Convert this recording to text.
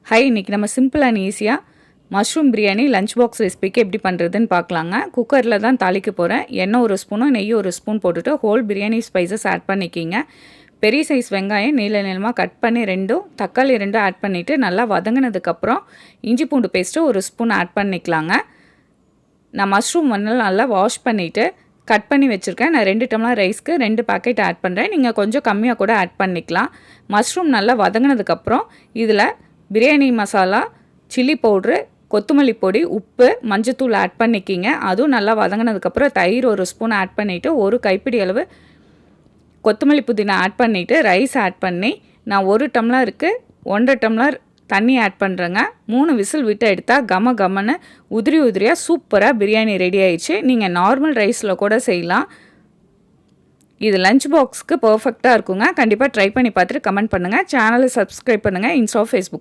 Hi, இன்றைக்கி நம்ம simple and ஈஸியாக மஷ்ரூம் பிரியாணி லஞ்ச் பாக்ஸ் ரெசிபிக்கு எப்படி பண்ணுறதுன்னு பார்க்கலாங்க. குக்கரில் தான் தாளிக்க போகிறேன். எண்ணெய் ஒரு ஸ்பூனும் நெய் ஒரு ஸ்பூன் போட்டுட்டு ஹோல் பிரியாணி ஸ்பைசஸ் ஆட் பண்ணிக்கிங்க. பெரிய சைஸ் வெங்காயம் நீளமாக கட் பண்ணி தக்காளி ரெண்டும் ஆட் பண்ணிவிட்டு நல்லா வதங்கினதுக்கப்புறம் இஞ்சி பூண்டு பேஸ்ட்டு ஒரு ஸ்பூன் ஆட் பண்ணிக்கலாங்க. நான் மஷ்ரூம் நல்லா வாஷ் பண்ணிவிட்டு கட் பண்ணி வச்சுருக்கேன். நான் 2 டம்ளர் ரைஸ்க்கு 2 பாக்கெட் ஆட் பண்ணுறேன். நீங்கள் கொஞ்சம் கம்மியாக கூட ஆட் பண்ணிக்கலாம். மஷ்ரூம் நல்லா வதங்கினதுக்கப்புறம் இதில் பிரியாணி மசாலா, சில்லி பவுட்ரு, கொத்தமல்லி பொடி, உப்பு, மஞ்சத்தூள் ஆட் பண்ணிக்கிங்க. அதுவும் நல்லா வதங்கினதுக்கப்புறம் தயிர் ஒரு ஸ்பூன் ஆட் பண்ணிவிட்டு ஒரு கைப்பிடி அளவு கொத்தமல்லி புதினா ஆட் பண்ணிவிட்டு ரைஸ் ஆட் பண்ணி நான் 1 டம்ளருக்கு 1.5 டம்ளர் தண்ணி ஆட் பண்ணுறேங்க. 3 விசில் விட்டு எடுத்தால் கமன்னு உதிரியாக சூப்பராக பிரியாணி ரெடி ஆயிடுச்சு. நீங்கள் நார்மல் ரைஸில் கூட செய்யலாம். இது லஞ்ச் பாக்ஸ்க்கு பர்ஃபெக்டாக இருக்குங்க. கண்டிப்பாக ட்ரை பண்ணி பார்த்துட்டு கமெண்ட் பண்ணுங்கள். சேனலை சப்ஸ்கிரைப் பண்ணுங்கள். Insta, Facebook